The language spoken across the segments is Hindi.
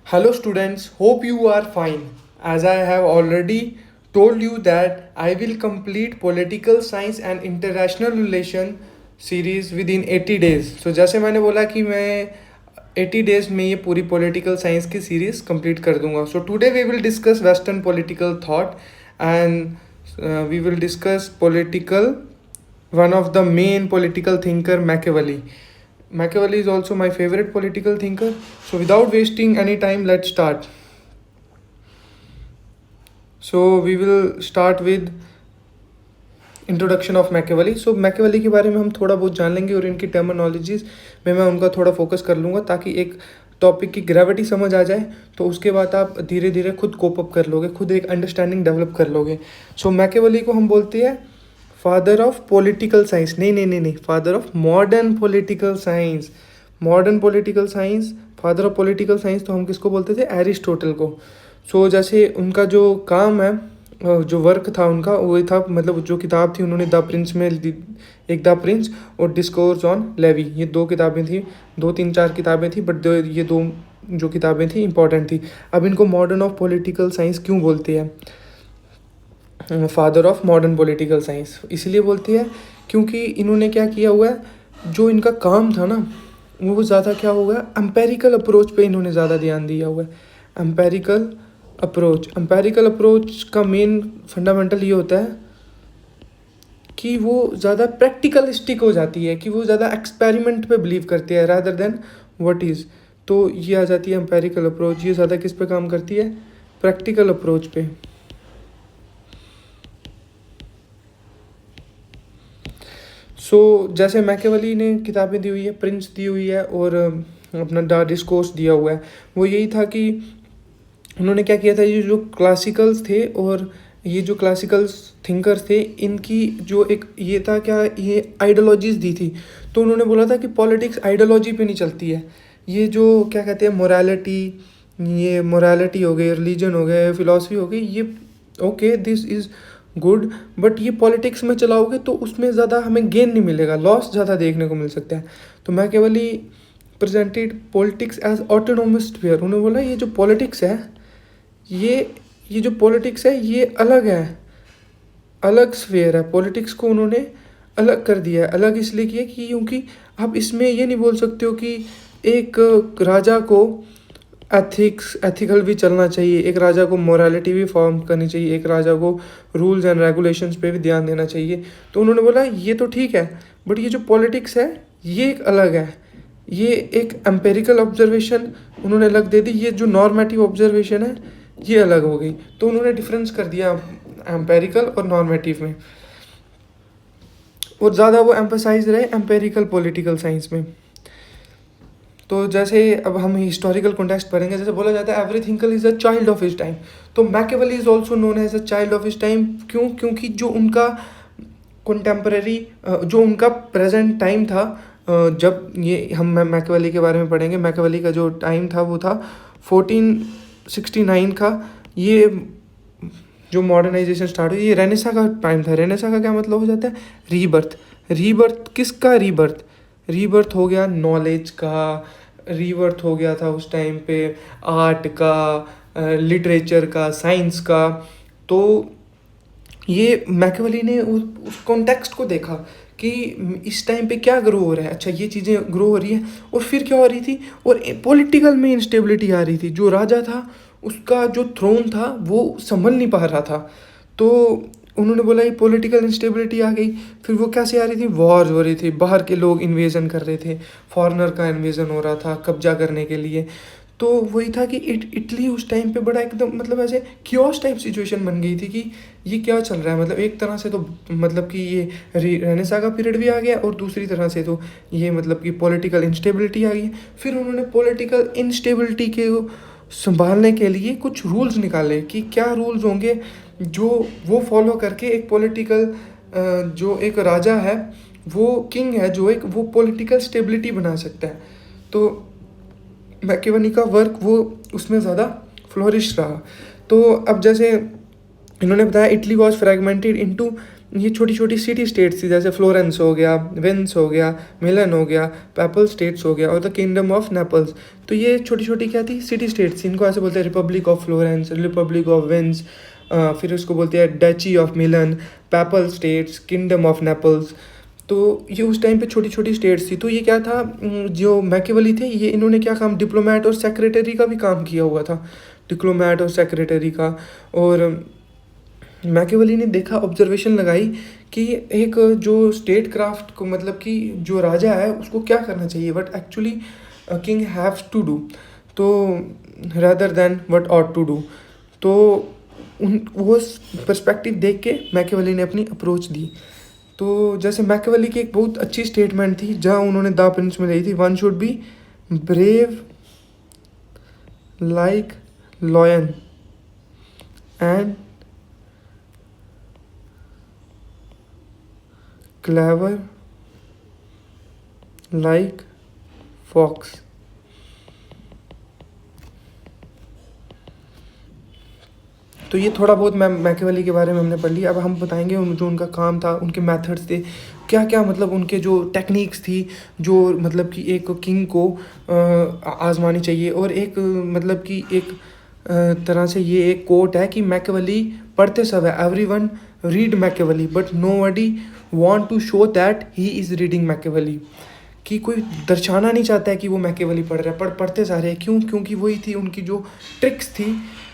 Hello students, hope you are fine. As I have already told you that I will complete political science and international relation series within 80 days. So जैसे मैंने बोला कि मैं 80 days में ये पूरी political science की series complete कर दूंगा. So today we will discuss Western political thought and we will discuss one of the main political thinker Machiavelli. Machiavelli is also my favorite political thinker. So, without wasting any time, let's start. So, we will start with introduction of Machiavelli. So Machiavelli के बारे में हम थोड़ा बहुत जान लेंगे और इनकी टर्मिनोलॉजीज में मैं उनका थोड़ा फोकस कर लूँगा ताकि एक टॉपिक की ग्रेविटी समझ आ जाए. तो उसके बाद आप धीरे धीरे खुद कोप अप कर लोगे, खुद एक अंडरस्टैंडिंग डेवलप कर लोगे. सो मैकेवली को हम बोलते हैं फादर ऑफ पॉलिटिकल साइंस. नहीं, father of modern political science. Modern political science, father of political science तो हम किसको बोलते थे? एरिस्टोटल को. सो जैसे उनका जो काम है, जो वर्क था उनका, वो था मतलब जो किताब थी उन्होंने द प्रिंस में एक द प्रिंस और डिस्कोर्स ऑन लेवी, ये दो किताबें थी. 2 3 4 किताबें थी बट ये दो जो किताबें थी इंपॉर्टेंट थी. अब इनको मॉडर्न ऑफ पॉलिटिकल साइंस क्यों बोलते हैं? Father of modern political science इसलिए बोलती है क्योंकि इन्होंने क्या किया हुआ है, जो इनका काम था ना वो ज़्यादा क्या होगा, एम्पेरिकल अप्रोच पे इन्होंने ज़्यादा ध्यान दिया हुआ है. एम्पेरिकल अप्रोच का मेन फंडामेंटल ये होता है कि वो ज़्यादा प्रैक्टिकलिस्टिक हो जाती है, कि वो ज़्यादा एक्सपेरिमेंट पे बिलीव करते हैं रादर देन व्हाट इज़. तो ये आ जाती है एम्पेरिकल अप्रोच. ये ज़्यादा किस पे काम करती है? प्रैक्टिकल अप्रोच पे. जैसे मैकेवली ने किताबें दी हुई है, प्रिंस दी हुई है और अपना द डिस्कोर्स दिया हुआ है. वो यही था कि उन्होंने क्या किया था, ये जो क्लासिकल्स थे और ये जो क्लासिकल थिंकर्स थे, इनकी जो एक ये था क्या, ये आइडियोलॉजीज़ दी थी. तो उन्होंने बोला था कि पॉलिटिक्स आइडियोलॉजी पे नहीं चलती है. ये जो क्या कहते हैं मोरालिटी हो गई, रिलीजन हो गया, फिलॉसफी हो गई, ये okay this is good, but ये पॉलिटिक्स में चलाओगे तो उसमें ज़्यादा हमें गेन नहीं मिलेगा, लॉस ज़्यादा देखने को मिल सकता है. तो मैं केवल ही presented politics as autonomous sphere. उन्होंने बोला ये जो पॉलिटिक्स है, ये जो पॉलिटिक्स है ये अलग है, अलग स्फीयर है. पॉलिटिक्स को उन्होंने अलग कर दिया है. अलग इसलिए किया कि क्योंकि आप इसमें ये नहीं बोल सकते हो कि एक राजा को एथिकल भी चलना चाहिए, एक राजा को मोरालिटी भी फॉर्म करनी चाहिए, एक राजा को रूल्स एंड रेगुलेशंस पे भी ध्यान देना चाहिए. तो उन्होंने बोला ये तो ठीक है, बट ये जो पॉलिटिक्स है ये एक अलग है. ये एक एम्पेरिकल ऑब्जर्वेशन उन्होंने अलग दे दी, ये जो नॉर्मेटिव ऑब्जर्वेशन है ये अलग हो गई. तो उन्होंने डिफरेंस कर दिया एम्पेरिकल और नॉर्मेटिव में, और ज़्यादा वो एम्फसाइज रहे एम्पेरिकल पॉलिटिकल साइंस में. तो जैसे अब हम हिस्टोरिकल कॉन्टेक्स्ट पढ़ेंगे, जैसे बोला जाता है every thinker is a child of his time. तो Machiavelli is also known as a child of his time. क्यों? क्योंकि जो उनका कंटेम्प्रेरी, जो उनका प्रेजेंट टाइम था, जब ये हम मैकेवली के बारे में पढ़ेंगे, मैकेवली का जो टाइम था वो था 1469 का. ये जो मॉडर्नाइजेशन स्टार्ट हुई, ये रेनेसा का टाइम था. रेनेसा का क्या मतलब हो जाता है? रीबर्थ. रीबर्थ किसका? रीबर्थ हो गया नॉलेज का, रीबर्थ हो गया था उस टाइम पे आर्ट का, लिटरेचर का, साइंस का. तो ये मैकेवली ने उस कॉन्टेक्स्ट को देखा कि इस टाइम पे क्या ग्रो हो रहा है. अच्छा, ये चीज़ें ग्रो हो रही हैं, और फिर क्या हो रही थी, और पॉलिटिकल में इंस्टेबिलिटी आ रही थी. जो राजा था उसका जो थ्रोन था वो संभल नहीं पा रहा था. तो उन्होंने बोला ये पॉलिटिकल इंस्टेबिलिटी आ गई. फिर वो कैसे आ रही थी? वॉर्स हो रही थी, बाहर के लोग इन्वेजन कर रहे थे, फॉरेनर का इन्वेजन हो रहा था कब्जा करने के लिए. तो वही था कि इटली उस टाइम पे बड़ा एकदम मतलब ऐसे क्योस टाइप सिचुएशन बन गई थी कि ये क्या चल रहा है. मतलब एक तरह से तो मतलब कि ये रेनेसा का पीरियड भी आ गया, और दूसरी तरह से तो ये मतलब कि पॉलिटिकल इंस्टेबिलिटी आ गई. फिर उन्होंने पॉलिटिकल इंस्टेबिलिटी के संभालने के लिए कुछ रूल्स निकाले कि क्या रूल्स होंगे जो वो फॉलो करके एक पॉलिटिकल, जो एक राजा है, वो किंग है, जो एक वो पॉलिटिकल स्टेबिलिटी बना सकता है. तो मैकेवली का वर्क वो उसमें ज़्यादा फ्लोरिश रहा. तो अब जैसे इन्होंने बताया इटली वॉज फ्रेगमेंटेड इनटू ये छोटी छोटी सिटी स्टेट्स थी, जैसे फ्लोरेंस हो गया, वेनिस हो गया, मिलन हो गया, पैपल स्टेट्स हो गया और द किंगडम ऑफ नेपल्स। तो ये छोटी छोटी क्या थी, सिटी स्टेट्स थी। इनको ऐसे बोलते हैं Republic of Florence, Republic of Venice, फिर उसको बोलते हैं duchy of Milan, PayPal states, kingdom of Naples. तो ये उस टाइम पे छोटी छोटी स्टेट्स थी। तो ये क्या था, जो मैकियावेली थे ये इन्होंने क्या काम, डिप्लोमेट और सेक्रेटरी का भी काम किया हुआ था, डिप्लोमेट और सेक्रेटरी का। और मैकियावेली ने देखा, ऑब्जर्वेशन लगाई कि एक जो स्टेट क्राफ्ट को, मतलब कि जो राजा है उसको क्या करना चाहिए, what actually king haves to do, तो rather than what ought to do. तो वो पर्सपेक्टिव देख के मैकियावेली ने अपनी अप्रोच दी। तो जैसे मैकियावेली की एक बहुत अच्छी स्टेटमेंट थी जहाँ उन्होंने द प्रिंस में ली थी, one should be brave like lion and clever like fox. तो ये थोड़ा बहुत मैकियावेली के बारे में हमने पढ़ लिया। अब हम बताएंगे जो उनका काम था, उनके मेथड्स थे क्या क्या, मतलब उनके जो टेक्निक्स थी, जो मतलब कि एक किंग को आजमानी चाहिए। और एक मतलब कि एक तरह से ये एक कोट है कि मैकियावेली पढ़ते समय everyone read Machiavelli but nobody want to show that he is reading Machiavelli. कि कोई दर्शाना नहीं चाहता है कि वो मैकियावेली पढ़ रहा है, पढ़ते जा रहे हैं। क्यों? क्योंकि वही थी उनकी जो ट्रिक्स थी,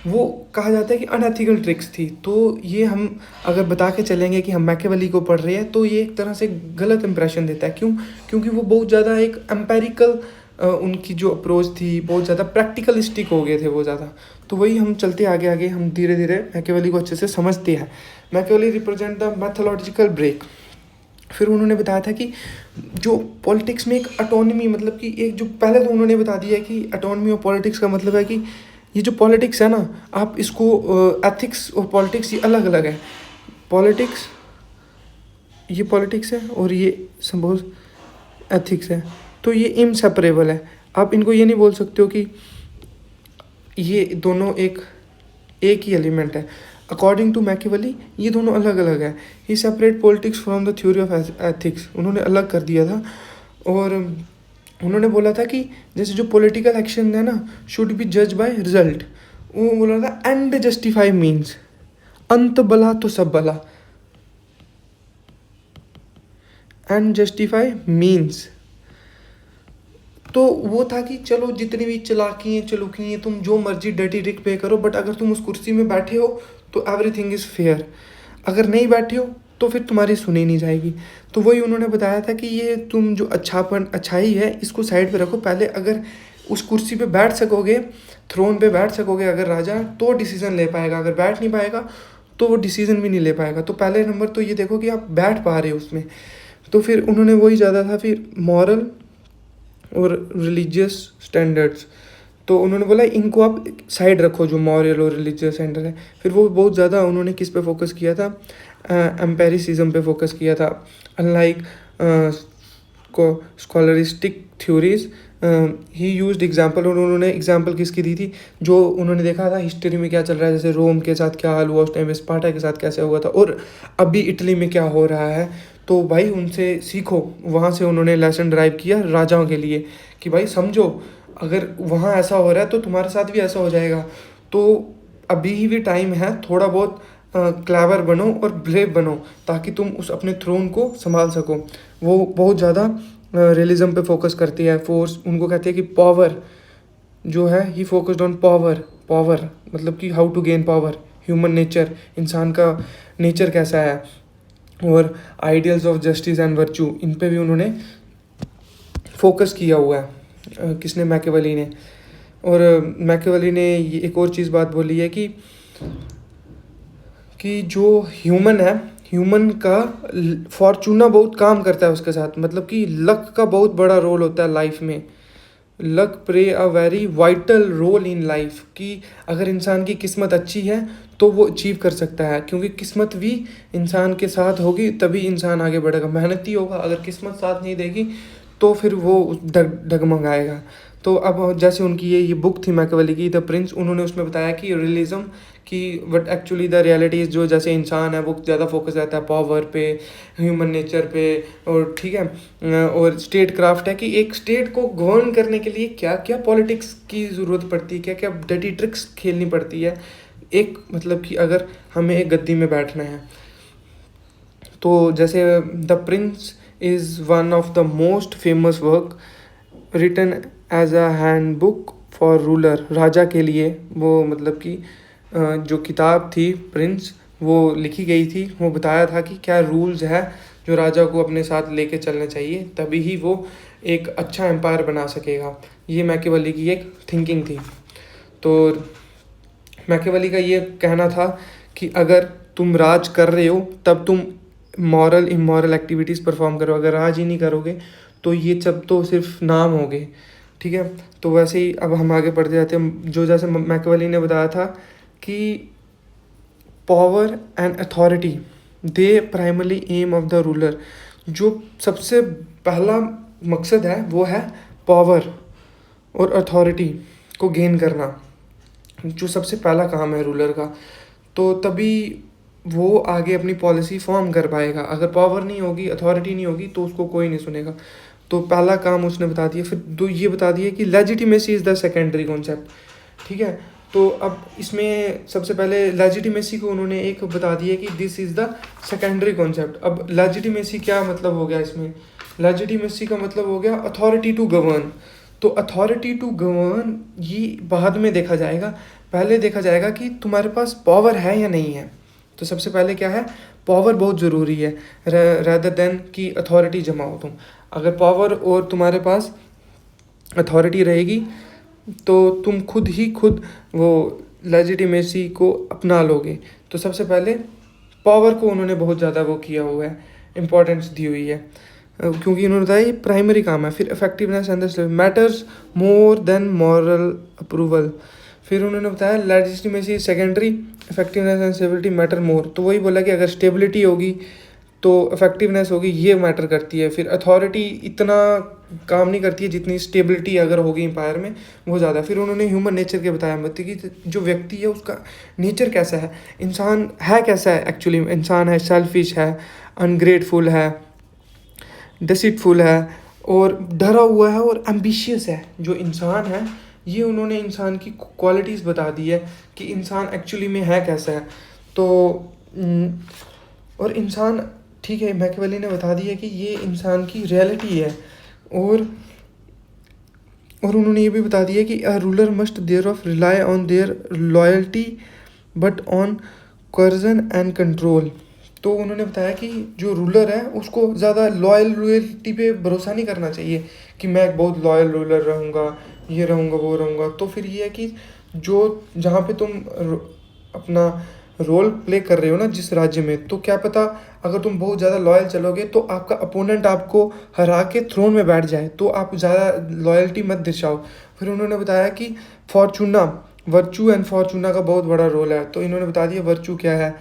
वो कहा जाता है कि अनएथिकल ट्रिक्स थी। तो ये हम अगर बता के चलेंगे कि हम मैकियावेली को पढ़ रहे हैं तो ये एक तरह से गलत इंप्रेशन देता है। क्यों? क्योंकि वो बहुत ज़्यादा एक एम्पेरिकल उनकी जो अप्रोच थी, बहुत ज़्यादा प्रैक्टिकलिस्टिक हो गए थे वो ज़्यादा। तो वही हम चलते आगे आगे हम धीरे धीरे मैकियावेली को अच्छे से समझते हैं। Machiavelli represent the mythological break. फिर उन्होंने बताया था कि जो पॉलिटिक्स में एक अटोनमी, मतलब कि एक जो पहले तो उन्होंने बता दिया कि अटोनमी ऑफ पॉलिटिक्स का मतलब है कि ये जो पॉलिटिक्स है ना, आप इसको एथिक्स और पॉलिटिक्स ये अलग अलग है। पॉलिटिक्स, ये पॉलिटिक्स है और ये सपोज एथिक्स है, तो ये इनसेपरेबल है। आप इनको ये नहीं बोल सकते हो कि ये दोनों एक ही एलिमेंट है। अकॉर्डिंग टू मैकियावेली ये दोनों अलग अलग है। He separate politics from the theory of ethics, उन्होंने अलग कर दिया था। और उन्होंने बोला था कि जैसे जो पॉलिटिकल एक्शन है ना, शुड बी जज बाय रिजल्ट। वो बोला था एंड जस्टिफाई मीन्स, अंत भला तो सब भला, एंड जस्टिफाई मीन्स। तो वो था कि चलो जितनी भी चालाकी हैं, चलूकी हैं, तुम जो मर्जी डर्टी ट्रिक पे करो, बट अगर तुम उस कुर्सी में बैठे हो तो एवरीथिंग इज़ फेयर। अगर नहीं बैठे हो तो फिर तुम्हारी सुनी नहीं जाएगी। तो वही उन्होंने बताया था कि ये तुम जो अच्छाई है इसको साइड पे रखो। पहले अगर उस कुर्सी पे बैठ सकोगे, थ्रोन पे बैठ सकोगे अगर राजा, तो डिसीज़न ले पाएगा। अगर बैठ नहीं पाएगा तो वो डिसीज़न भी नहीं ले पाएगा। तो पहले नंबर तो ये देखो कि आप बैठ पा रहे हो उसमें। तो फिर उन्होंने वही ज़्यादा था, फिर मॉरल और रिलीजियस स्टैंडर्ड्स। तो उन्होंने बोला इनको आप साइड रखो, जो मॉरल और रिलीजियस स्टैंडर्ड है। फिर वो बहुत ज़्यादा उन्होंने किस पे फोकस किया था, एम्पेरिसिज्म पे फोकस किया था। Unlike scholastic theories he used example. और उन्होंने एग्जांपल किसकी दी थी, जो उन्होंने देखा था हिस्ट्री में क्या चल रहा है, जैसे रोम के साथ क्या हाल हुआ उस टाइम, स्पार्टा के साथ कैसे हुआ था, और अभी इटली में क्या हो रहा है। तो भाई उनसे सीखो। वहाँ से उन्होंने लेसन ड्राइव किया राजाओं के लिए कि भाई समझो, अगर वहाँ ऐसा हो रहा है तो तुम्हारे साथ भी ऐसा हो जाएगा। तो अभी ही भी टाइम है, थोड़ा बहुत क्लेवर बनो और ब्रेव बनो, ताकि तुम उस अपने थ्रोन को संभाल सको। वो बहुत ज़्यादा रियलिज्म पे फोकस करती है। फोर्स उनको कहती है कि पावर जो है, ही फोकस्ड ऑन पावर मतलब कि how to gain power, human nature, इंसान का नेचर कैसा है, और ideals of justice and virtue, इन पे भी उन्होंने फोकस किया हुआ है। किसने? मैकियावेली ने। और मैकियावेली ने ये एक और चीज़ बात बोली है कि जो ह्यूमन है, ह्यूमन का फॉर्चूना बहुत काम करता है उसके साथ, मतलब कि लक का बहुत बड़ा रोल होता है लाइफ में। Luck play a very vital role in life, कि अगर इंसान की किस्मत अच्छी है तो वो अचीव कर सकता है, क्योंकि किस्मत भी इंसान के साथ होगी तभी इंसान आगे बढ़ेगा। मेहनती होगा, अगर किस्मत साथ नहीं देगी तो फिर वो डगमगाएगा। तो अब जैसे उनकी ये बुक थी मैकियावेली की, द प्रिंस, उन्होंने उसमें बताया कि रियलिज्म की but actually the reality is जो जैसे इंसान है वो ज़्यादा फोकस रहता है पावर पे, ह्यूमन नेचर पे, और ठीक है, और स्टेट क्राफ्ट है कि एक स्टेट को गवर्न करने के लिए क्या क्या पॉलिटिक्स की ज़रूरत पड़ती है, क्या क्या डर्टी ट्रिक्स खेलनी पड़ती है, एक मतलब कि अगर हमें एक गद्दी में बैठना है। तो जैसे the Prince is one of the most famous work written as a handbook for ruler, राजा के लिए वो मतलब कि जो किताब थी प्रिंस वो लिखी गई थी, वो बताया था कि क्या रूल्स है जो राजा को अपने साथ लेके चलने चाहिए, तभी ही वो एक अच्छा एम्पायर बना सकेगा। ये मैकियावेली की एक थिंकिंग थी। तो मैकियावेली का ये कहना था कि अगर तुम राज कर रहे हो तब तुम मॉरल इमॉरल एक्टिविटीज़ परफॉर्म करो, अगर राज ही नहीं करोगे तो ये सब तो सिर्फ नाम हो गए, ठीक है। तो वैसे ही अब हम आगे बढ़ते जाते हैं, जो जैसे मैकियावेली ने बताया था कि power and authority they primary aim of the ruler, जो सबसे पहला मकसद है वो है पावर और अथॉरिटी को गेन करना, जो सबसे पहला काम है रूलर का। तो तभी वो आगे अपनी पॉलिसी फॉर्म कर पाएगा, अगर पावर नहीं होगी, अथॉरिटी नहीं होगी तो उसको कोई नहीं सुनेगा। तो पहला काम उसने बता दिया। फिर दो ये बता दिया कि legitimacy is the secondary concept, ठीक है। तो अब इसमें सबसे पहले लेजिटिमेसी को उन्होंने एक बता दिया कि this is the secondary concept. अब लेजिटिमेसी क्या मतलब हो गया इसमें, लेजिटिमेसी का मतलब हो गया अथॉरिटी टू गवर्न। तो अथॉरिटी टू गवर्न ये बाद में देखा जाएगा, पहले देखा जाएगा कि तुम्हारे पास पावर है या नहीं है। तो सबसे पहले क्या है, पावर बहुत ज़रूरी है रादर देन कि अथॉरिटी जमाओ तुम। अगर पावर और तुम्हारे पास अथॉरिटी रहेगी तो तुम खुद ही खुद वो लेजिटिमेसी को अपना लोगे। तो सबसे पहले पावर को उन्होंने बहुत ज़्यादा वो किया हुआ है, इम्पोर्टेंस दी हुई है, क्योंकि उन्होंने बताया ये प्राइमरी काम है। फिर effectiveness and the matters more than moral approval. फिर उन्होंने बताया legitimacy secondary, effectiveness and stability matter more. तो वही बोला कि अगर स्टेबिलिटी होगी तो इफेक्टिवनेस होगी, ये मैटर करती है। फिर अथॉरिटी इतना काम नहीं करती है जितनी स्टेबिलिटी अगर होगी एम्पायर में, वो ज़्यादा। फिर उन्होंने ह्यूमन नेचर के बताया मतलब कि जो व्यक्ति है उसका नेचर कैसा है, इंसान है कैसा है। एक्चुअली इंसान है सेल्फिश है, अनग्रेटफुल है, डिसीटफुल है और डरा हुआ है और एम्बिशियस है। जो इंसान है ये उन्होंने इंसान की क्वालिटीज़ बता दी है कि इंसान एक्चुअली में है कैसा है। तो और इंसान, ठीक है, मैकियावेली ने बता दिया कि ये इंसान की रियलिटी है। और उन्होंने ये भी बता दिया कि a ruler must their of rely on their loyalty but on coercion and control. तो उन्होंने बताया कि जो रूलर है उसको ज़्यादा लॉयल्टी पे भरोसा नहीं करना चाहिए कि मैं एक बहुत लॉयल रूलर रहूँगा, ये रहूँगा, वो रहूँगा। तो फिर ये है कि जो जहाँ पे तुम अपना रोल प्ले कर रहे हो ना जिस राज्य में, तो क्या पता अगर तुम बहुत ज़्यादा लॉयल चलोगे तो आपका अपोनेंट आपको हरा के थ्रोन में बैठ जाए, तो आप ज़्यादा लॉयल्टी मत दिखाओ। फिर उन्होंने बताया कि फॉर्चूना, वर्चू एंड फॉर्चूना का बहुत बड़ा रोल है। तो इन्होंने बता दिया वर्चू क्या है,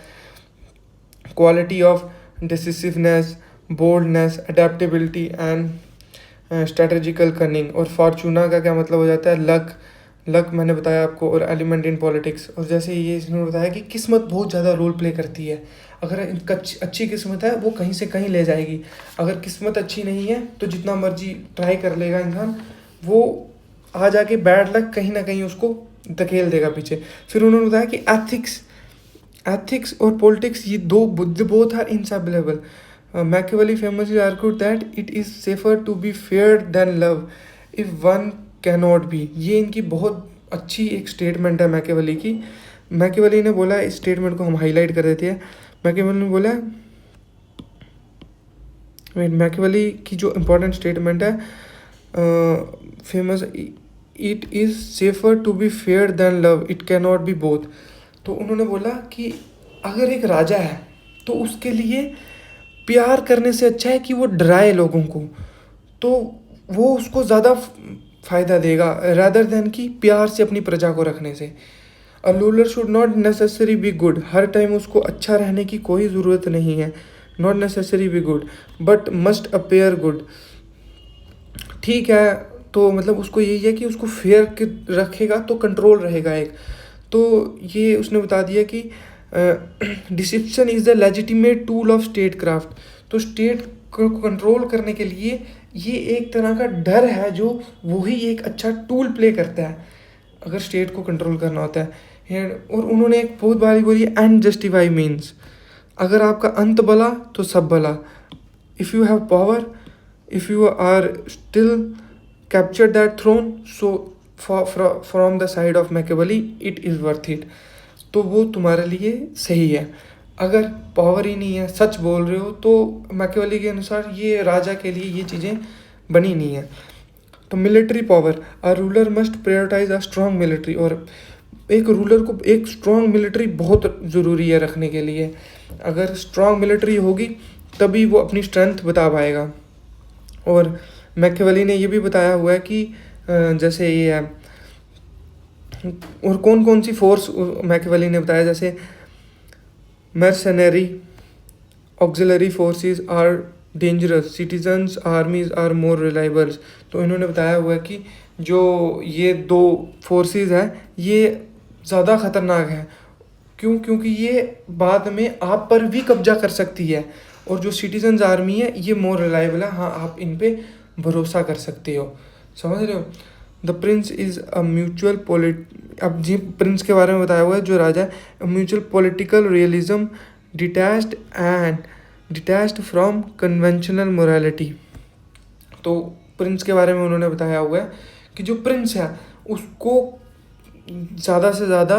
quality of decisiveness, boldness, adaptability and strategical cunning. और फॉर्चूना का क्या मतलब हो जाता है, लक मैंने बताया आपको, और एलिमेंट इन पॉलिटिक्स। और जैसे ये इसने बताया कि किस्मत बहुत ज़्यादा रोल प्ले करती है। अगर अच्छी किस्मत है वो कहीं से कहीं ले जाएगी, अगर किस्मत अच्छी नहीं है तो जितना मर्जी ट्राई कर लेगा इंसान, वो आ जाके बैड लक कहीं ना कहीं उसको धकेल देगा पीछे। फिर उन्होंने बताया कि एथिक्स और पॉलिटिक्स ये दो both are inseparable. Machiavelli famously argued that it is safer to be feared than love if one cannot be। ये इनकी बहुत अच्छी एक स्टेटमेंट है मैकियावेली की। मैकियावेली ने बोला, इस स्टेटमेंट को हम हाईलाइट कर देते हैं। मैकियावेली ने बोला, मैकियावेली की जो इम्पोर्टेंट स्टेटमेंट है famous, it is safer to be fair than love, it can not be both. तो उन्होंने बोला कि अगर एक राजा है तो उसके लिए प्यार करने से अच्छा है कि वो डराए लोगों को, तो वो उसको ज़्यादा फ़ायदा देगा रादर देन कि प्यार से अपनी प्रजा को रखने से। A ruler should not necessary be good, her time उसको अच्छा रहने की कोई ज़रूरत नहीं है, not necessary be good but must appear good. ठीक है, तो मतलब उसको यही है कि उसको फेयर रखेगा तो कंट्रोल रहेगा एक। तो ये उसने बता दिया कि deception is the legitimate tool of statecraft. तो स्टेट को कंट्रोल करने के लिए ये एक तरह का डर है जो वही एक अच्छा टूल प्ले करता है अगर स्टेट को कंट्रोल करना होता है। और उन्होंने एक बहुत बारी बोली एंड जस्टिफाई मीन्स, अगर आपका अंत भला तो सब भला। If you have power, if you are still capture that throne, so from the side of Machiavelli it is worth it. तो वो तुम्हारे लिए सही है। अगर पावर ही नहीं है, सच बोल रहे हो, तो मैकेवली के अनुसार ये राजा के लिए ये चीज़ें बनी नहीं है। तो military power, a ruler must prioritize a strong military. और एक रूलर को एक स्ट्रॉन्ग मिलिट्री बहुत ज़रूरी है रखने के लिए। अगर स्ट्रॉन्ग मिलिट्री होगी तभी वो अपनी स्ट्रेंथ बता पाएगा। और मैकेवली ने ये भी बताया हुआ है कि जैसे ये है, और कौन कौन सी फोर्स मैकेवली ने बताया, जैसे mercenary auxiliary forces are dangerous, citizens armies are more reliable। तो इन्होंने बताया हुआ है कि जो ये दो फोर्सेस हैं ये ज़्यादा ख़तरनाक है। क्यों? क्योंकि ये बाद में आप पर भी कब्जा कर सकती है। और जो सिटीजन्स आर्मी है ये मोर रिलायबल है, हाँ आप इन पे भरोसा कर सकते हो। समझ रहे हो? The Prince is a mutual अब जी प्रिंस के बारे में बताया हुआ है जो राजा है, mutual political realism detached from conventional morality. तो प्रिंस के बारे में उन्होंने बताया हुआ है कि जो प्रिंस है उसको ज़्यादा से ज़्यादा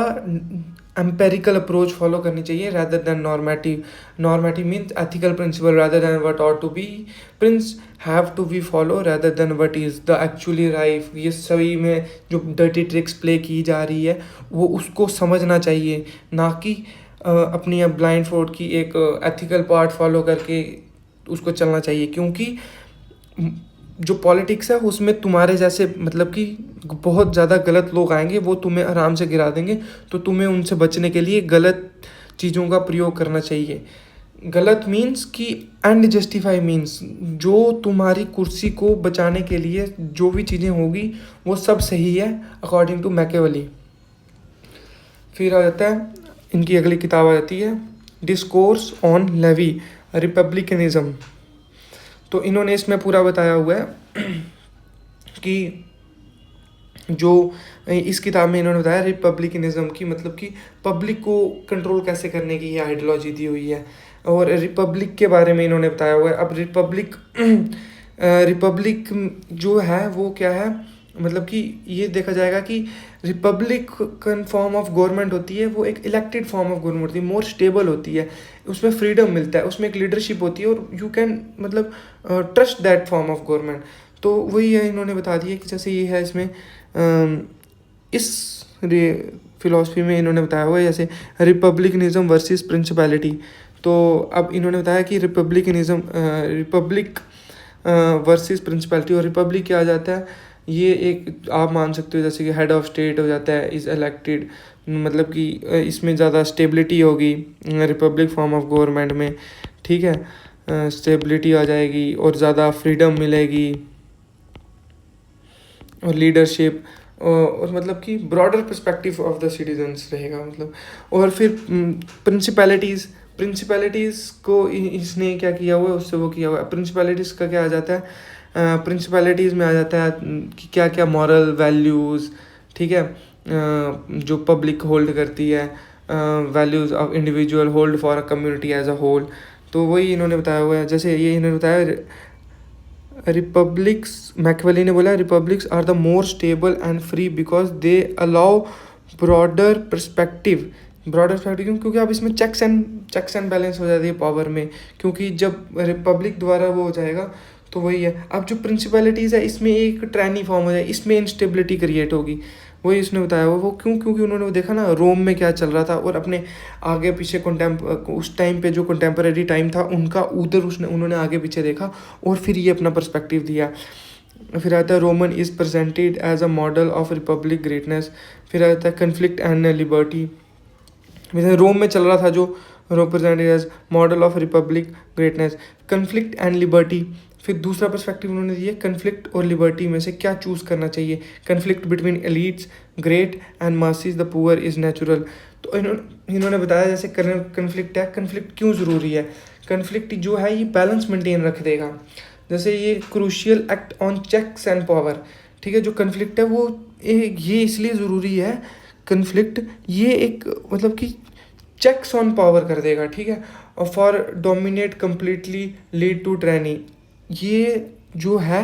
एम्पेरिकल अप्रोच फॉलो करनी चाहिए rather than normative means ethical principle rather than what ought to be। prince have to be follow rather than what is the actually right। ये सभी में जो dirty tricks play की जा रही है वो उसको समझना चाहिए, ना कि अपनी ब्लाइंड फोर्ड की एक एथिकल पार्ट फॉलो करके उसको चलना चाहिए। क्योंकि जो पॉलिटिक्स है उसमें तुम्हारे जैसे मतलब कि बहुत ज़्यादा गलत लोग आएंगे, वो तुम्हें आराम से गिरा देंगे। तो तुम्हें उनसे बचने के लिए गलत चीज़ों का प्रयोग करना चाहिए। गलत मीन्स कि एंड जस्टिफाई मीन्स जो तुम्हारी कुर्सी को बचाने के लिए जो भी चीज़ें होगी वो सब सही है अकॉर्डिंग टू मैकेवली। फिर आ जाता है इनकी अगली किताब आ जाती है डिस्कोर्स ऑन लेवी रिपब्लिकनिज्म। तो इन्होंने इसमें पूरा बताया हुआ है कि जो इस किताब में इन्होंने बताया रिपब्लिकनिज्म की मतलब कि पब्लिक को कंट्रोल कैसे करने की ये आइडियोलॉजी दी हुई है। और रिपब्लिक के बारे में इन्होंने बताया हुआ है। अब रिपब्लिक जो है वो क्या है, मतलब कि ये देखा जाएगा कि रिपब्लिक फॉर्म ऑफ गवर्नमेंट होती है वो एक इलेक्टेड फॉर्म ऑफ गवर्नमेंट होती है, मोर स्टेबल होती है, उसमें फ्रीडम मिलता है, उसमें एक लीडरशिप होती है और यू कैन मतलब trust that form of government. तो वही है इन्होंने बता दिया कि जैसे ये है इसमें इस फिलॉसफी में इन्होंने बताया हुआ है जैसे रिपब्लिकनिज्म वर्सेस प्रिंसिपैलिटी। तो अब इन्होंने बताया कि रिपब्लिक वर्सेस प्रिंसिपैलिटी। और रिपब्लिक क्या आ जाता है, ये एक आप मान सकते हो जैसे कि हेड ऑफ स्टेट हो जाता है, इज़ इलेक्टेड, मतलब कि इसमें ज़्यादा स्टेबिलिटी होगी रिपब्लिक फॉर्म ऑफ गवर्नमेंट में, ठीक है, स्टेबिलिटी आ जाएगी और ज़्यादा फ्रीडम मिलेगी और लीडरशिप और मतलब कि broader perspective of the citizens रहेगा मतलब। और फिर प्रिंसिपैलिटीज़ को इसने क्या किया हुआ है उससे वो किया हुआ है। प्रिंसिपैलिटीज़ का क्या आ जाता है, प्रिंसिपैलिटीज़ में आ जाता है कि क्या क्या मॉरल वैल्यूज़, ठीक है, जो पब्लिक होल्ड करती है, values of individual hold for a community as a whole. तो वही इन्होंने बताया हुआ है। जैसे ये इन्होंने बताया रिपब्लिक्स, मैकियावेली ने बोला republics are the more stable and free because they allow broader perspective क्योंकि अब इसमें चेक्स एंड बैलेंस हो जाती है पावर में, क्योंकि जब रिपब्लिक द्वारा वो हो जाएगा तो वही है। अब जो प्रिंसिपैलिटीज़ है इसमें एक ट्रैनी फॉर्म हो जाए, इसमें इंस्टेबिलिटी क्रिएट होगी। वही उसने बताया वो क्यों, क्योंकि उन्होंने देखा ना रोम में क्या चल रहा था और अपने आगे पीछे उस टाइम पे जो कंटेम्परेरी टाइम था उनका उधर उन्होंने आगे पीछे देखा और फिर ये अपना पर्सपेक्टिव दिया। फिर आता है Roman is presented as a model of republic greatness. फिर आता है कन्फ्लिक्ट एंड लिबर्टी। रोम में चल रहा था जो represented as model of republic greatness, conflict and liberty. फिर दूसरा पर्सपेक्टिव उन्होंने दिया कन्फ्लिक्ट और लिबर्टी में से क्या चूज़ करना चाहिए। Conflict between elites great and masses the poor is natural. तो इन्होंने बताया जैसे कन्फ्लिक्ट है, कन्फ्लिक्ट क्यों ज़रूरी है। कन्फ्लिक्ट जो है ये बैलेंस मेंटेन रख देगा। जैसे ये crucial act on checks and power, ठीक है। जो कन्फ्लिक्ट है वो ये इसलिए ज़रूरी है, कन्फ्लिक्ट ये एक मतलब कि चेक्स ऑन पावर कर देगा, ठीक है। और for dominate completely lead to tyranny, ये जो है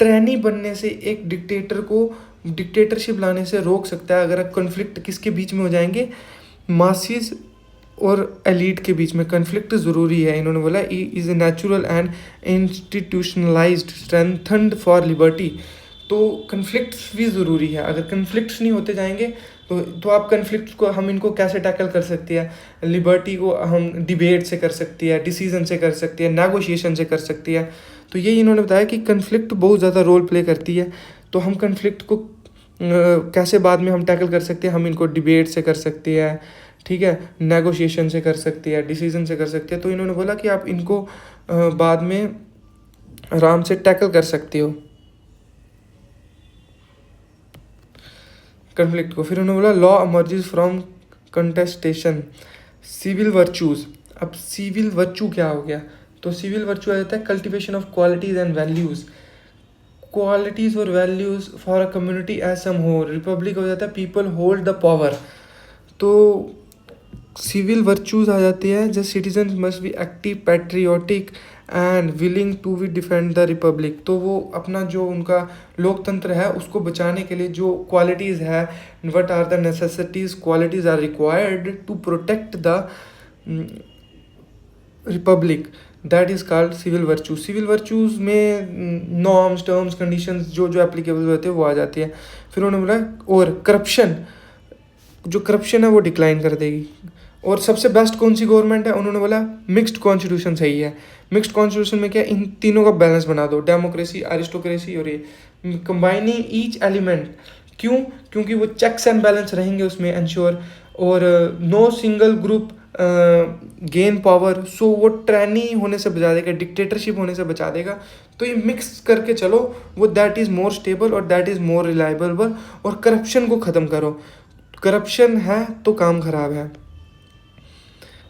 ट्रैनी बनने से एक डिक्टेटर को डिक्टेटरशिप लाने से रोक सकता है। अगर कन्फ्लिक्ट किसके बीच में हो जाएंगे, मासिस और एलीट के बीच में कन्फ्लिक्ट ज़रूरी है। इन्होंने बोला is a natural and institutionalized strengthened for liberty. तो कन्फ्लिक्ट्स भी ज़रूरी है। अगर कन्फ्लिक्ट्स नहीं होते जाएंगे तो आप कन्फ्लिक्ट्स को हम इनको कैसे टैकल कर सकते हैं। लिबर्टी को हम डिबेट से कर सकती है, डिसीजन से कर सकती है, नेगोशिएशन से कर सकती है। तो ये इन्होंने बताया कि कन्फ्लिक्ट बहुत ज़्यादा रोल प्ले करती है। तो हम कन्फ्लिक्ट को कैसे बाद में हम टैकल कर सकते हैं, हम इनको डिबेट से कर सकते हैं, ठीक है, नेगोशिएशन से कर सकती है, डिसीजन से कर सकते हैं। तो इन्होंने बोला कि आप इनको बाद में आराम से टैकल कर सकते हो कन्फ्लिक्ट को। फिर उन्होंने बोला law emerges from contestation, civil virtues. अब सिविल वर्चू क्या हो गया, तो सिविल वर्चू आ जाता है cultivation of qualities and values, qualities और values for a community as some whole. Republic हो जाता है पीपल होल्ड द पावर। तो सिविल वर्चूज़ आ जाती है जैसे citizen must be active, patriotic and willing to be defend the republic. तो वो अपना जो उनका लोकतंत्र है उसको बचाने के लिए जो क्वालिटीज़ है, what are the necessities qualities are required to protect the republic, that is called civil virtue. Civil virtues में नॉर्म्स, टर्म्स, कंडीशंस जो एप्लीकेबल होते हैं वो आ जाती है। फिर उन्होंने बोला और करप्शन, जो करप्शन है वो डिक्लाइन कर देगी। और सबसे बेस्ट कौन सी गवर्नमेंट है, उन्होंने बोला मिक्स्ड कॉन्स्टिट्यूशन सही है। मिक्स्ड कॉन्स्टिट्यूशन में क्या, इन तीनों का बैलेंस बना दो, डेमोक्रेसी, अरिस्टोक्रेसी और ये कंबाइनिंग ईच एलिमेंट। क्यों, क्योंकि वो चेक्स एंड बैलेंस रहेंगे उसमें इंश्योर, और no single group gain power. So वो ट्रैनी होने से बचा देगा, डिक्टेटरशिप होने से बचा देगा। तो ये मिक्स करके चलो, वो दैट इज़ मोर स्टेबल और दैट इज़ मोर रिलायबल। और करप्शन को ख़त्म करो, करप्शन है तो काम खराब है।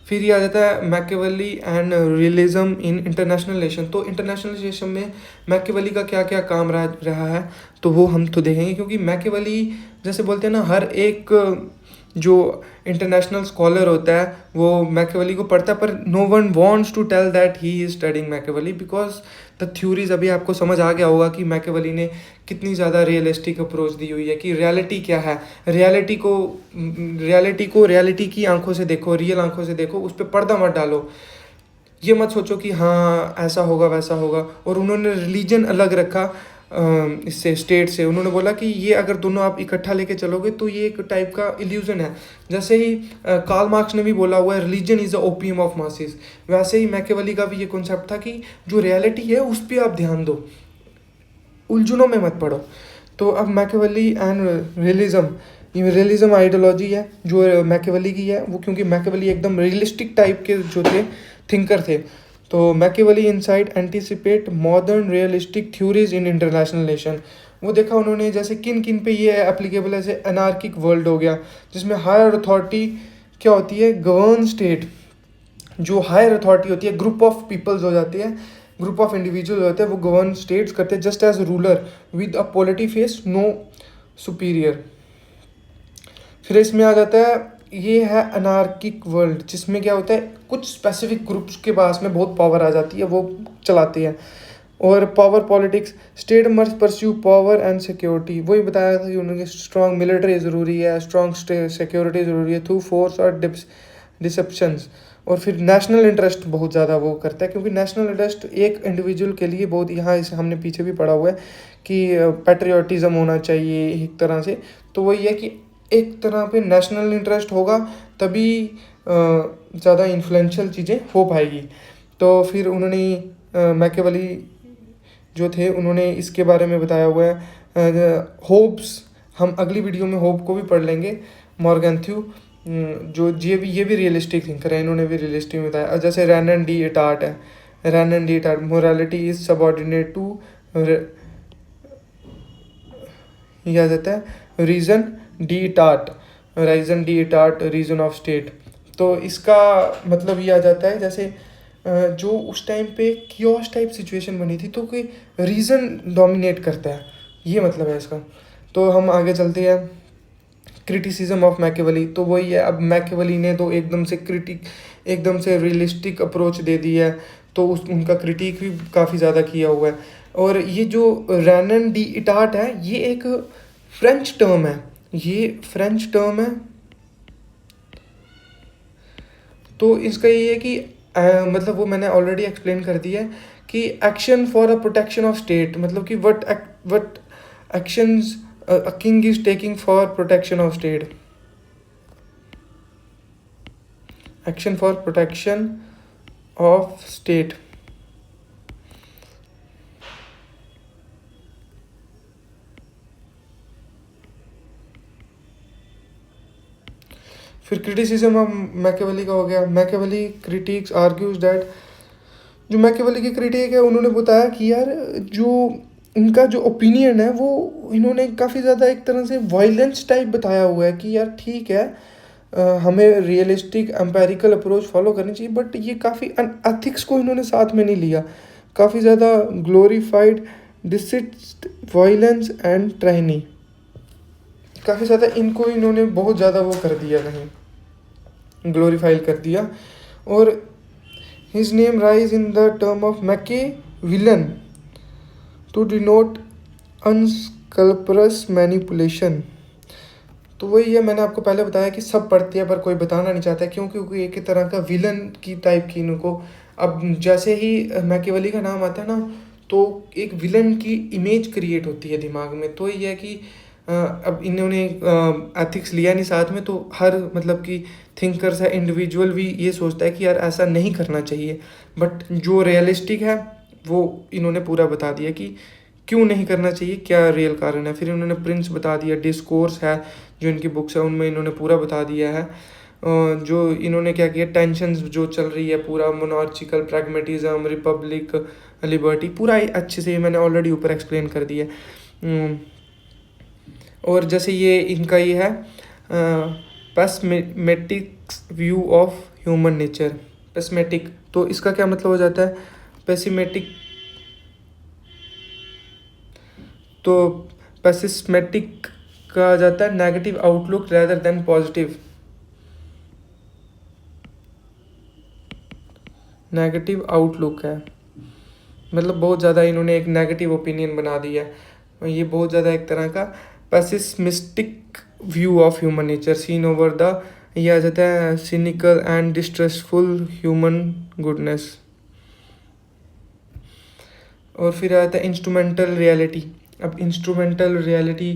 फिर ये आ जाता है Machiavelli and realism in international relation. तो इंटरनेशनल रिलेशन में मैकियावेली का क्या क्या काम रहा है तो वो हम तो देखेंगे, क्योंकि मैकियावेली जैसे बोलते हैं ना, हर एक जो इंटरनेशनल स्कॉलर होता है वो मैकियावेली को पढ़ता है, पर no one wants to tell that he is studying Machiavelli because the theories. अभी आपको समझ आ गया होगा कि मैकियावेली ने कितनी ज़्यादा रियलिस्टिक अप्रोच दी हुई है कि रियलिटी क्या है। रियलिटी को रियलिटी की आंखों से देखो, रियल आंखों से देखो, उस पर पर्दा मत डालो। ये मत सोचो कि हाँ ऐसा होगा वैसा होगा। और उन्होंने रिलीजन अलग रखा इससे, स्टेट से। उन्होंने बोला कि ये अगर दोनों आप इकट्ठा लेके चलोगे तो ये एक टाइप का इल्यूजन है। जैसे ही कार्ल मार्क्स ने भी बोला हुआ है religion is the opium of masses, वैसे ही मैकियावेली का भी ये कॉन्सेप्ट था कि जो रियलिटी है उस पर आप ध्यान दो, उलझनों में मत पड़ो। तो अब मैकियावेली एंड रियलिज्म, ये रियलिज्म आइडियोलॉजी है जो मैकियावेली की है वो, क्योंकि मैकियावेली एकदम रियलिस्टिक टाइप के जो थे थिंकर थे। तो Machiavelli inside anticipate modern realistic theories in international relation. वो देखा उन्होंने जैसे किन किन पे ये एप्लीकेबल है। जैसे अनार्किक वर्ल्ड हो गया जिसमें हायर अथॉरिटी क्या होती है, गवर्न स्टेट। जो हायर अथॉरिटी होती है ग्रुप ऑफ पीपल्स हो जाती है, ग्रुप ऑफ इंडिविजुअल होते हैं, वो गवर्न स्टेट्स करते हैं just as ruler with a polity face no superior. फिर इसमें आ जाता है ये है अनार्किक वर्ल्ड, जिसमें क्या होता है कुछ स्पेसिफिक ग्रुप्स के पास में बहुत पावर आ जाती है, वो चलाते हैं। और power politics, state must pursue power and security. वही बताया था कि उन्होंने स्ट्रॉन्ग मिलिट्री ज़रूरी है, स्ट्रॉन्ग सिक्योरिटी ज़रूरी है थ्रू फोर्स और डिसेप्शंस। और फिर नेशनल इंटरेस्ट बहुत ज़्यादा वो करता है, क्योंकि नेशनल इंटरेस्ट एक इंडिविजुअल के लिए बहुत, यहाँ इसे हमने पीछे भी पढ़ा हुआ है कि पैट्रियोटिज़म होना चाहिए एक तरह से। तो वही है कि एक तरह पे नेशनल इंटरेस्ट होगा तभी ज़्यादा इन्फ्लुएंशियल चीज़ें हो पाएगी। तो फिर उन्होंने मैकियावेली जो थे उन्होंने इसके बारे में बताया हुआ है। होब्स, हम अगली वीडियो में होप को भी पढ़ लेंगे। मॉर्गेंथ्यू जो ये भी रियलिस्टिक थिंकर है, इन्होंने भी रियलिस्टिक में बताया। जैसे रैनन डी इटार्ट है, रैनन डीटार्ट, मोरालिटी इज सबऑर्डिनेट टू, ये आ जाता है रीजन डीटार्ट, रीजन ऑफ स्टेट। तो इसका मतलब ये आ जाता है जैसे जो उस टाइम पे कियोस टाइप सिचुएशन बनी थी तो कोई रीज़न डोमिनेट करता है, ये मतलब है इसका। तो हम आगे चलते हैं, क्रिटिसिज्म ऑफ मैकियावेली। तो वही है, अब मैकियावेली ने तो एकदम से रियलिस्टिक अप्रोच दे दी है, तो उनका क्रिटिक भी काफ़ी ज़्यादा किया हुआ है। और ये जो रैनन डी इटार्ट है, ये एक फ्रेंच टर्म है, तो इसका ये है कि मतलब वो मैंने ऑलरेडी एक्सप्लेन कर दिया है कि action for a protection of state, मतलब कि what actions a king is taking for protection of state, action for protection of state. फिर क्रिटिसिज्म ऑफ मैकियावेली का हो गया। मैकियावेली क्रिटिक्स आर्ग्यूज दैट, जो मैकियावेली की क्रिटिक है उन्होंने बताया कि यार जो इनका जो ओपिनियन है वो इन्होंने काफ़ी ज़्यादा एक तरह से वायलेंस टाइप बताया हुआ है कि यार ठीक है, हमें रियलिस्टिक एम्पेरिकल अप्रोच फॉलो करनी चाहिए, बट ये काफ़ी एथिक्स को इन्होंने साथ में नहीं लिया, काफ़ी ज़्यादा ग्लोरीफाइड डिसिट वायलेंस एंड ट्राइनी, काफ़ी ज़्यादा इनको इन्होंने बहुत ज़्यादा वो कर दिया, नहीं ग्लोरीफाई कर दिया। और his name rise in the term of Machiavellian to denote unscrupulous manipulation. तो वही है, मैंने आपको पहले बताया कि सब पढ़ते हैं पर कोई बताना नहीं चाहता, क्यों? क्योंकि एक ही तरह का विलन की टाइप की इनको, अब जैसे ही मैकियावेली का नाम आता है ना तो एक विलन की इमेज क्रिएट होती है दिमाग में। तो ये है कि अब इन्होंने एथिक्स लिया नहीं साथ में, तो हर मतलब कि थिंकर्स है, इंडिविजुअल भी ये सोचता है कि यार ऐसा नहीं करना चाहिए, बट जो रियलिस्टिक है वो इन्होंने पूरा बता दिया कि क्यों नहीं करना चाहिए, क्या रियल कारण है। फिर इन्होंने प्रिंस बता दिया, डिस्कोर्स है जो इनकी बुक्स है उनमें इन्होंने पूरा बता दिया है। जो इन्होंने क्या किया, टेंशन्स जो चल रही है पूरा, मोनार्चिकल, प्रैग्मेटिज्म, रिपब्लिक, लिबर्टी, पूरा अच्छे से मैंने ऑलरेडी ऊपर एक्सप्लेन कर दिया। और जैसे ये इनका ये है पेसिमेटिक व्यू ऑफ ह्यूमन नेचर। पेसिमेटिक, तो इसका क्या मतलब हो जाता है? पेसिमेटिक, तो पेसिमेटिक का आ जाता है negative outlook rather than positive, negative outlook है, मतलब बहुत ज़्यादा इन्होंने एक नेगेटिव ओपिनियन बना दिया है। ये बहुत ज़्यादा एक तरह का pessimistic view of human nature seen over the, ये आ जाता है cynical and distrustful human goodness. और फिर आता है इंस्ट्रूमेंटल रियलिटी। अब इंस्ट्रूमेंटल रियलिटी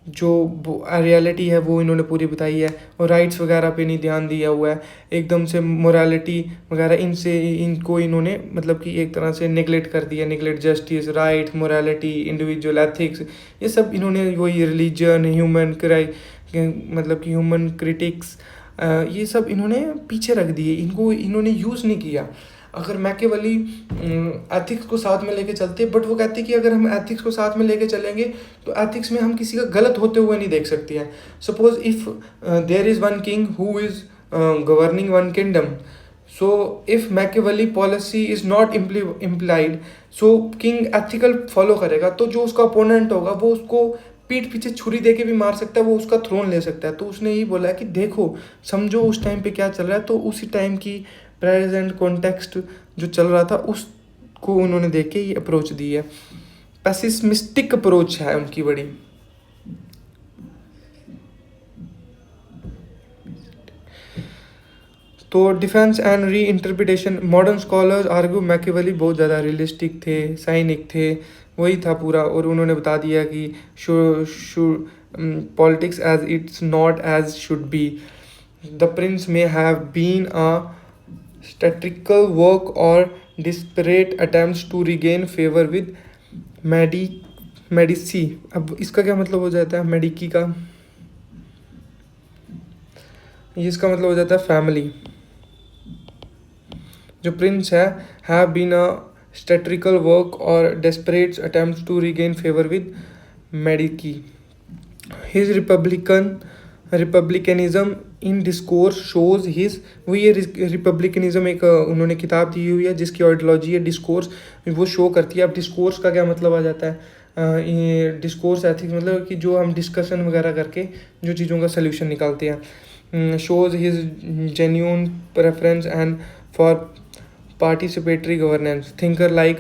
जो रियलिटी है वो इन्होंने पूरी बताई है, और राइट्स वगैरह पे नहीं ध्यान दिया हुआ है, एकदम से मोरालिटी वगैरह इनको इन्होंने मतलब कि एक तरह से नेगलेक्ट कर दिया, neglect justice, right, morality, individual ethics, ये सब इन्होंने वही रिलीजन, ह्यूमन मतलब कि ह्यूमन क्रिटिक्स, ये सब इन्होंने पीछे रख दिए, इनको इन्होंने यूज़ नहीं किया। अगर मैकियावेली एथिक्स को साथ में लेके चलते, बट वो कहते हैं कि अगर हम एथिक्स को साथ में लेके चलेंगे तो एथिक्स में हम किसी का गलत होते हुए नहीं देख सकते हैं। Suppose if there is one king who is governing one kingdom, so if Machiavelli policy is not implied, so king ethical follow करेगा, तो जो उसका अपोनेंट होगा वो उसको पीठ पीछे छुरी दे के भी मार सकता है, वो उसका थ्रोन ले सकता है। तो उसने यही बोला है कि देखो, समझो उस टाइम पे क्या चल रहा है, तो उसी टाइम की प्रेजेंट कॉन्टेक्स्ट जो चल रहा था उसको उन्होंने देख के ये अप्रोच दी है। पेसिमिस्टिक अप्रोच है उनकी बड़ी। तो defence and re interpretation, modern scholars argue Machiavelli बहुत ज़्यादा रियलिस्टिक थे, साइनिक थे, वही था पूरा। और उन्होंने बता दिया कि politics as it's not as should be, the Prince may have been a satirical work और desperate attempts to regain favour with Medici. अब इसका क्या मतलब हो जाता है? मेडिकी का ये इसका मतलब हो जाता है फैमिली। जो प्रिंस है have been a satirical work और desperate attempt to regain favour with Medici. His republicanism in discourse shows his, वो ये रिपब्लिकनिज्म एक उन्होंने किताब दी हुई है जिसकी आइडियोलॉजी है डिस्कोर्स, वो शो करती है. अब डिस्कोर्स का क्या मतलब आ जाता है, ये डिस्कोर्स एथिक्स मतलब कि जो हम डिस्कशन वगैरह करके जो चीज़ों का सल्यूशन निकालते हैं. Shows his genuine preference and for participatory governance. Thinker like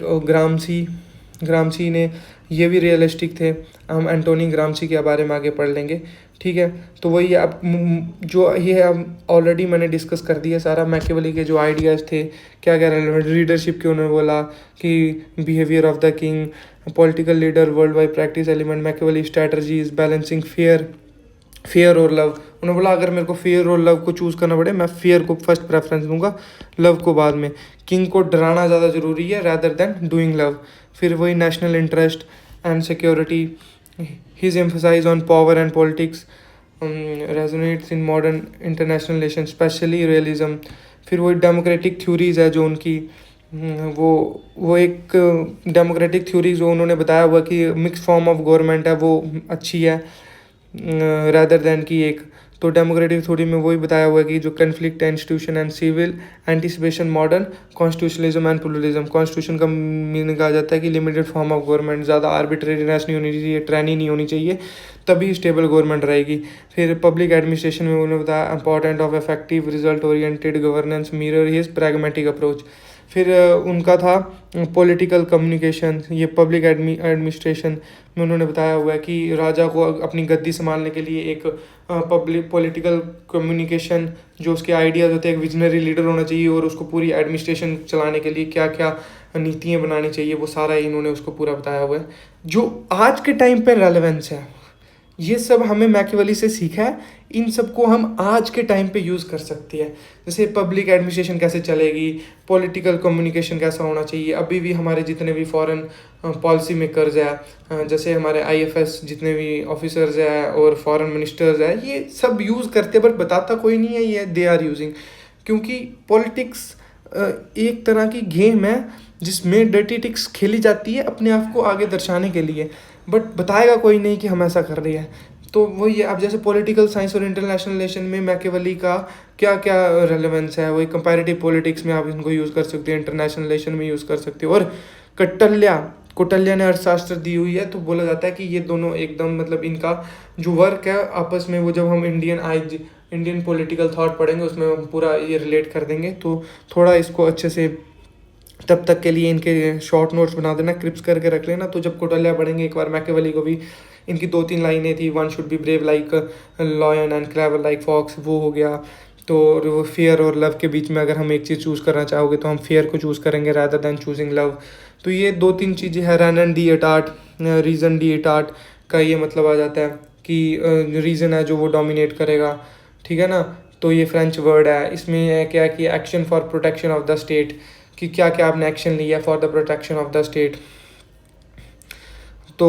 Gramsci ने, ये भी रियलिस्टिक थे. हम एंटोनी ग्रामसी के बारे में आगे पढ़ लेंगे, ठीक है. तो वही अब जो ये अब ऑलरेडी मैंने डिस्कस कर दिया सारा. मैकियावेली के जो आइडियाज़ थे, क्या क्या रेलेवेंट लीडरशिप के, उन्होंने बोला कि behaviour of the king, political leader, world wide practice element, Machiavelli strategies, balancing fair और लव. उन्होंने बोला अगर मेरे को फेयर और लव को चूज़ करना पड़े, मैं फेयर को फर्स्ट प्रेफरेंस दूंगा, लव को बाद में. किंग को डराना ज़्यादा ज़रूरी है रैदर देन डूइंग लव. फिर वही national interest and security. His emphasize on power and politics resonates in modern international relation, specially realism. फिर वही डेमोक्रेटिक थ्योरीज है जो उनकी, वो एक डेमोक्रेटिक थ्योरी जो उन्होंने बताया हुआ कि मिक्स फॉर्म ऑफ गवर्नमेंट है वो अच्छी है रैदर देन की एक. तो डेमोक्रेटिक थ्योरी में वही बताया हुआ है कि जो conflict institution and civil anticipation, modern constitutionalism and pluralism. Constitution का मीनिंग कहा जाता है कि लिमिटेड फॉर्म ऑफ गवर्नमेंट, ज़्यादा आर्बिट्रेरीनेस नहीं होनी चाहिए, ट्रैनी नहीं होनी चाहिए, तभी स्टेबल गवर्नमेंट रहेगी. फिर पब्लिक एडमिनिस्ट्रेशन में उन्होंने बताया important of effective result oriented governance mirror his pragmatic approach. फिर उनका था पॉलिटिकल कम्युनिकेशन. ये पब्लिक एडमिनिस्ट्रेशन में उन्होंने बताया हुआ है कि राजा को अपनी गद्दी संभालने के लिए एक पब्लिक पॉलिटिकल कम्युनिकेशन, जो उसके आइडियाज़ होते हैं, एक विजनरी लीडर होना चाहिए और उसको पूरी एडमिनिस्ट्रेशन चलाने के लिए क्या क्या नीतियाँ बनानी चाहिए, वो सारा इन्होंने उसको पूरा बताया हुआ है. जो आज के टाइम पे रेलेवेंस है, ये सब हमें मैकियावेली से सीखा है. इन सब को हम आज के टाइम पे यूज़ कर सकते हैं. जैसे पब्लिक एडमिनिस्ट्रेशन कैसे चलेगी, पॉलिटिकल कम्युनिकेशन कैसा होना चाहिए. अभी भी हमारे जितने भी फॉरेन पॉलिसी मेकर्स है, जैसे हमारे IFS जितने भी ऑफिसर्स हैं और फॉरेन मिनिस्टर्स है, ये सब यूज़ करते, बट बताता कोई नहीं है ये दे आर यूजिंग. क्योंकि पॉलिटिक्स एक तरह की गेम है जिसमें डर्टी टिक्स खेली जाती है अपने आप को आगे दर्शाने के लिए, बट बताएगा कोई नहीं कि हम ऐसा कर रहे हैं. तो वही है. अब जैसे पॉलिटिकल साइंस और इंटरनेशनल रिलेशन में मैकियावेली का क्या क्या रेलेवेंस है, वही कंपैरेटिव पॉलिटिक्स में आप इनको यूज़ कर सकते हो, इंटरनेशनल रिलेशन में यूज़ कर सकते हो. और कौटिल्य ने अर्थशास्त्र दी हुई है, तो बोला जाता है कि ये दोनों एकदम मतलब इनका जो वर्क है आपस में, वो जब हम इंडियन पॉलिटिकल थॉट पढ़ेंगे उसमें हम पूरा ये रिलेट कर देंगे. तो थोड़ा इसको अच्छे से तब तक के लिए इनके शॉर्ट नोट्स बना देना, क्रिप्स करके रख लेना. तो जब कौटिल्य पढ़ेंगे एक बार मैकियावेली को भी, इनकी 2-3 लाइनें थी, one should be brave like lion and clever like fox, वो हो गया. तो वो फेयर और लव के बीच में अगर हम एक चीज़ चूज़ करना चाहोगे तो हम फेयर को चूज़ करेंगे रादर दैन चूजिंग लव. तो ये 2-3 चीज़ें हैं. रैनन डी एटार्ट, रीज़न डी एटार्ट का ये मतलब आ जाता है कि रीज़न है जो वो डोमिनेट करेगा, ठीक है ना. तो ये फ्रेंच वर्ड है. इसमें है क्या कि action for protection of the state, कि क्या क्या आपने एक्शन लिया for the protection of the state. तो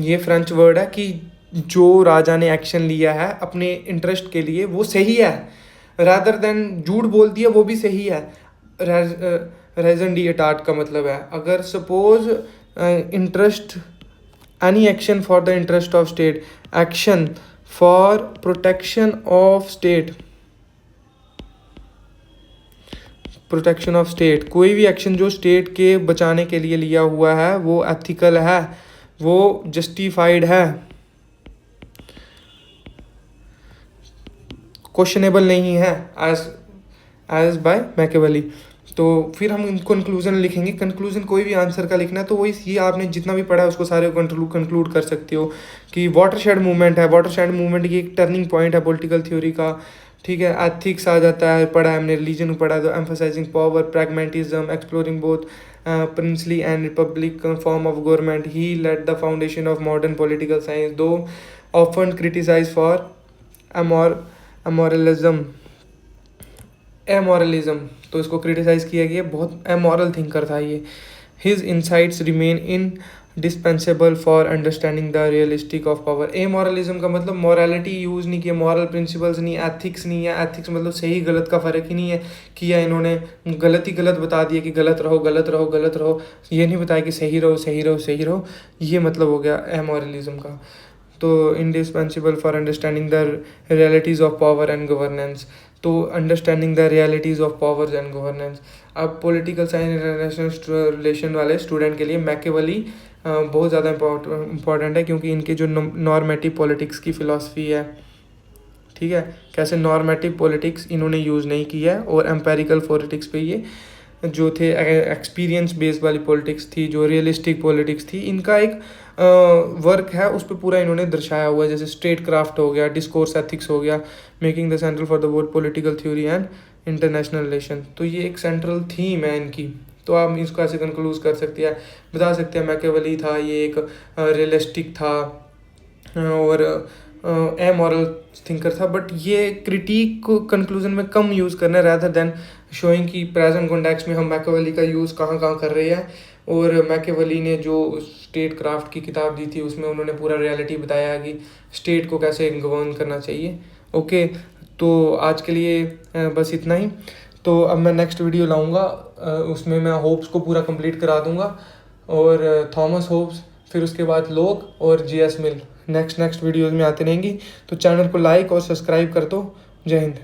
ये फ्रेंच वर्ड है कि जो राजा ने एक्शन लिया है अपने इंटरेस्ट के लिए वो सही है, रादर देन झूठ बोल दिया वो भी सही है. रेजन डी एटार्ट का मतलब है अगर suppose interest, any action for the interest of state, action for protection of state, protection of state, कोई भी एक्शन जो स्टेट के बचाने के लिए लिया हुआ है वो एथिकल है, वो जस्टिफाइड है, क्वेश्चनेबल नहीं है एज बाय मैकियावेली. तो फिर हम कंक्लूजन लिखेंगे. कंक्लूजन कोई भी आंसर का लिखना है तो वही ये आपने जितना भी पढ़ा है उसको सारे कंक्लूड कर सकते हो कि वाटरशेड मूवमेंट है. वाटरशेड मूवमेंट ये एक टर्निंग पॉइंट है पॉलिटिकल थ्योरी का, ठीक है. एथिक्स आ जाता है, पढ़ा है हमने, रिलीजन पढ़ा, तो emphasising power, pragmatism, exploring both princely and Republic form of government. He let the foundation of modern political science, दो ऑफन क्रिटिसाइज फॉर एमोरलिज्म. तो इसको क्रिटिसाइज किया गया, बहुत एमोरल थिंकर था ये. His insights remain indispensable for understanding the realistic of power. Amoralism का मतलब मॉरलिटी यूज़ नहीं किया, मॉरल प्रिंसिपल्स नहीं, एथिक्स नहीं है। एथिक्स मतलब सही गलत का फ़र्क ही नहीं है किया इन्होंने, गलत ही गलत बता दिया कि गलत रहो गलत रहो गलत रहो, ये नहीं बताया कि सही रहो सही रहो सही रहो। ये मतलब हो गया एमोरलिज्म का। तो indispensable for understanding the realities of power and governance, तो understanding the realities of powers and governance. अब पॉलिटिकल साइंस इंटरनेशनल रिलेशन वाले स्टूडेंट के लिए मैकेवली बहुत ज़्यादा इम्पॉर्टेंट है, क्योंकि इनकी जो नॉर्मेटिव पॉलिटिक्स की फ़िलासफ़ी है, ठीक है, कैसे नॉर्मेटिव पॉलिटिक्स इन्होंने यूज़ नहीं किया है, और एम्पेरिकल पॉलिटिक्स पे ये जो थे एक्सपीरियंस बेस्ड वाली पॉलिटिक्स थी, जो रियलिस्टिक पॉलिटिक्स थी, इनका एक वर्क है, उस पर पूरा इन्होंने दर्शाया हुआ है। जैसे स्टेट क्राफ्ट हो गया, डिस्कोर्स एथिक्स हो गया, making the central for the world political theory and international relation. तो ये एक सेंट्रल थीम है इनकी। तो आप इसको ऐसे कंक्लूज कर सकते हैं, बता सकते हैं मैकियावेली था ये एक रियलिस्टिक था और एमोरल थिंकर था, बट ये क्रिटिक को कंक्लूजन में कम यूज़ करना है, रैदर देन शोइंग कि प्रेजेंट कॉन्टेक्स्ट में हम मैकियावेली का यूज़ कहाँ कहाँ कर रहे हैं। और मैकियावेली ने जो स्टेट क्राफ्ट की किताब दी थी, उसमें उन्होंने पूरा रियलिटी बताया कि स्टेट को कैसे गवर्न करना चाहिए। ओके, तो आज के लिए बस इतना ही। तो अब मैं नेक्स्ट वीडियो लाऊंगा, उसमें मैं होप्स को पूरा कंप्लीट करा दूंगा, और थॉमस होप्स, फिर उसके बाद लोग और जीएस मिल नेक्स्ट वीडियोज़ में आते रहेंगी। तो चैनल को लाइक और सब्सक्राइब कर दो। जय हिंद।